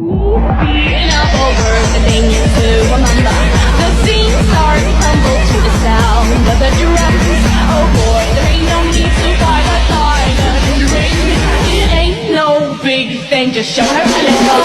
Now over the thing to remember. The scene starts to crumble to the sound of the drums. Oh boy, there ain't no need to fight a time. It ain't no big thing, just show her and let's go.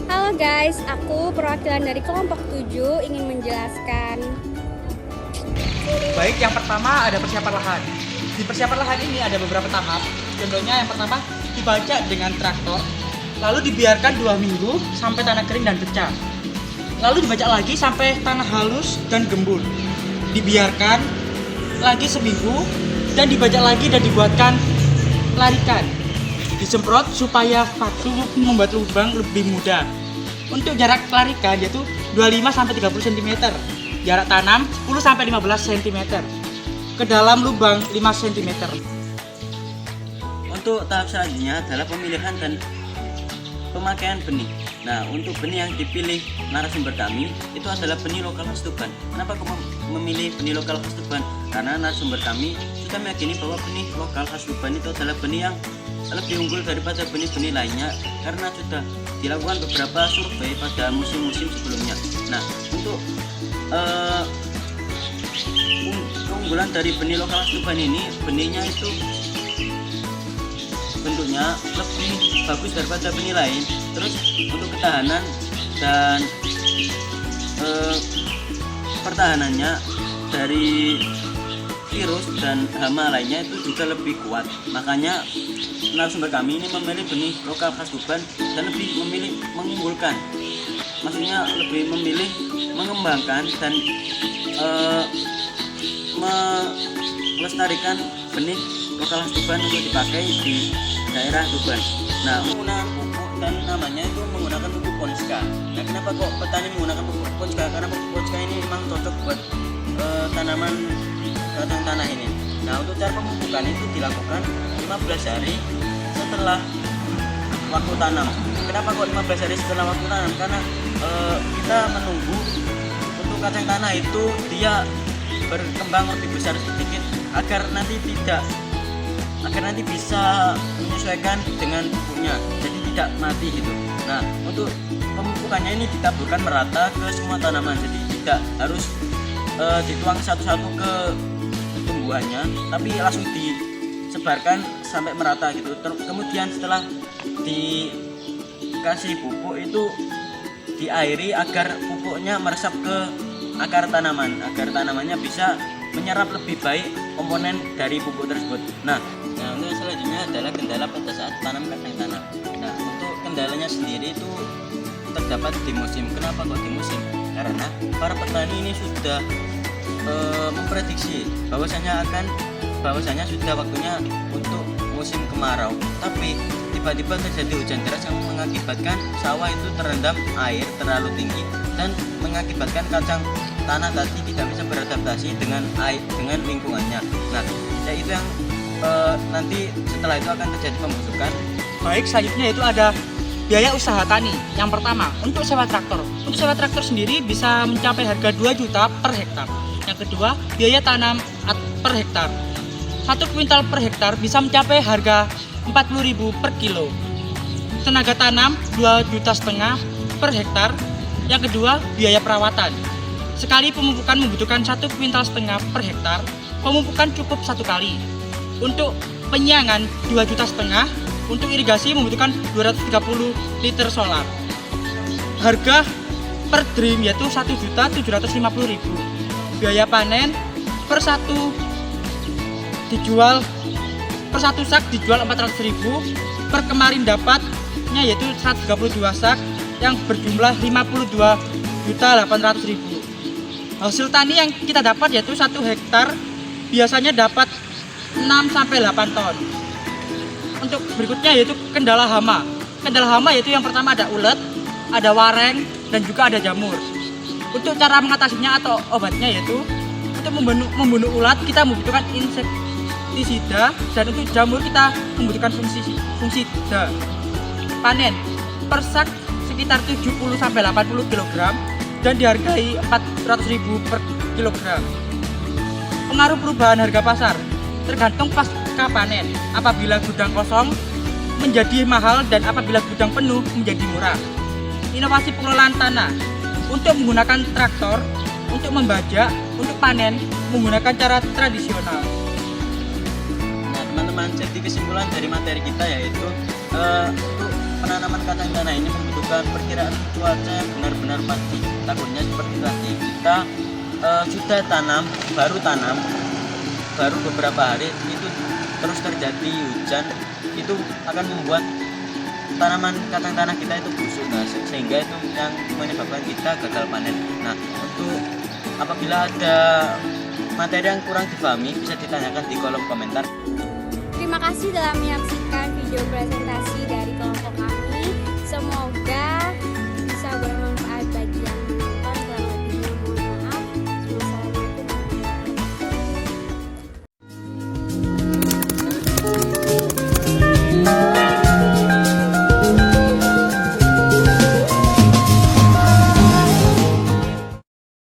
Halo guys, aku perwakilan dari kelompok 7 ingin menjelaskan. Baik, yang pertama ada persiapan lahan. Di persiapan lahan ini ada beberapa tahap. Contohnya yang pertama dibajak dengan traktor, lalu dibiarkan 2 minggu sampai tanah kering dan pecah. Lalu dibajak lagi sampai tanah halus dan gembur. Dibiarkan lagi seminggu dan dibajak lagi dan dibuatkan larikan. Disemprot supaya vakum membuat lubang lebih mudah. Untuk jarak larikan yaitu 25-30 cm. Jarak tanam 10-15 cm. Ke dalam lubang 5 cm. Untuk untuk tahap selanjutnya adalah pemilihan dan pemakaian benih. Nah, untuk benih yang dipilih narasumber kami itu adalah benih lokal khas Tuban. Kenapa kok memilih benih lokal khas Tuban? Karena narasumber kami sudah meyakini bahwa benih lokal khas Tuban itu adalah benih yang lebih unggul daripada benih-benih lainnya karena sudah dilakukan beberapa survei pada musim-musim sebelumnya. Nah, untuk keunggulan dari benih lokal khas Tuban ini, benihnya itu bentuknya lebih bagus daripada benih lain. Terus untuk ketahanan dan pertahanannya dari virus dan hama lainnya itu juga lebih kuat. Makanya narasumber kami ini memilih benih lokal khas Tuban dan lebih memilih mengunggulkan, maksudnya lebih memilih mengembangkan dan melestarikan benih lokal khas Tuban untuk dipakai di daerah Tuban. Nah, penggunaan pupuk dan namanya itu menggunakan pupuk Ponska. Nah, kenapa kok petani menggunakan pupuk Ponska? Karena pupuk Ponska ini memang cocok buat tanaman kacang tanah ini. Nah, untuk cara pemupukan itu dilakukan 15 hari setelah waktu tanam. Kenapa kok 15 hari setelah waktu tanam? Karena kita menunggu untuk kacang tanah itu dia berkembang lebih besar sedikit agar nanti bisa menyesuaikan dengan pupuknya, jadi tidak mati gitu. Nah, untuk pemupukannya ini ditaburkan merata ke semua tanaman, jadi tidak harus dituang satu-satu ke tumbuhannya, tapi langsung disebarkan sampai merata gitu. Kemudian setelah dikasih pupuk itu diairi agar pupuknya meresap ke akar tanaman, agar tanamannya bisa menyerap lebih baik komponen dari pupuk tersebut. Nah, untuk selanjutnya adalah kendala pada saat tanam kacang tanah. Nah, untuk kendalanya sendiri itu terdapat di musim. Kenapa kok di musim? Karena para petani ini sudah memprediksi bahwasanya sudah waktunya untuk musim kemarau. Tapi tiba-tiba terjadi hujan deras yang mengakibatkan sawah itu terendam air terlalu tinggi dan mengakibatkan kacang tanah tadi tidak bisa beradaptasi dengan air, dengan lingkungannya. Nah, itu yang nanti setelah itu akan terjadi pembusukan. Baik, selanjutnya itu ada biaya usaha tani. Yang pertama, untuk sewa traktor. Untuk sewa traktor sendiri bisa mencapai harga 2 juta per hektar. Yang kedua, biaya tanam per hektar. 1 kuintal per hektar bisa mencapai harga 40.000 per kilo. Tenaga tanam 2,5 juta per hektar. Yang kedua, biaya perawatan. Sekali pemupukan membutuhkan 1,5 kuintal per hektar. Pemupukan cukup 1 kali. Untuk penyiangan 2,5 juta. Untuk irigasi membutuhkan 230 liter solar. Harga per drim yaitu 1.750.000. Biaya panen per satu sak dijual 400.000. Per kemarin dapatnya yaitu 132 sak yang berjumlah 52.800.000. Hasil tani yang kita dapat yaitu 1 hektar biasanya dapat 6-8 ton. Untuk berikutnya yaitu kendala hama. Kendala hama yaitu yang pertama ada ulet, ada wareng, dan juga ada jamur. Untuk cara mengatasinya atau obatnya yaitu untuk membunuh ulat kita membutuhkan insektisida, dan untuk jamur kita membutuhkan fungisida. Panen per sak sekitar 70-80 kg dan dihargai 400.000 per kilogram. Pengaruh perubahan harga pasar tergantung pasca panen. Apabila gudang kosong menjadi mahal dan apabila gudang penuh menjadi murah. Inovasi pengelolaan tanah untuk menggunakan traktor untuk membajak, untuk panen menggunakan cara tradisional. Nah, teman-teman, jadi kesimpulan dari materi kita yaitu untuk penanaman kacang tanah ini membutuhkan perkiraan cuaca yang benar-benar pasti. Takutnya seperti tadi kita sudah baru beberapa hari itu terus terjadi hujan, itu akan membuat tanaman kacang tanah kita itu busuk, nah, sehingga itu yang menyebabkan kita gagal panen. Nah, untuk apabila ada materi yang kurang dipahami bisa ditanyakan di kolom komentar. Terima kasih telah menyaksikan video presentasi dari kelompok kami. Semoga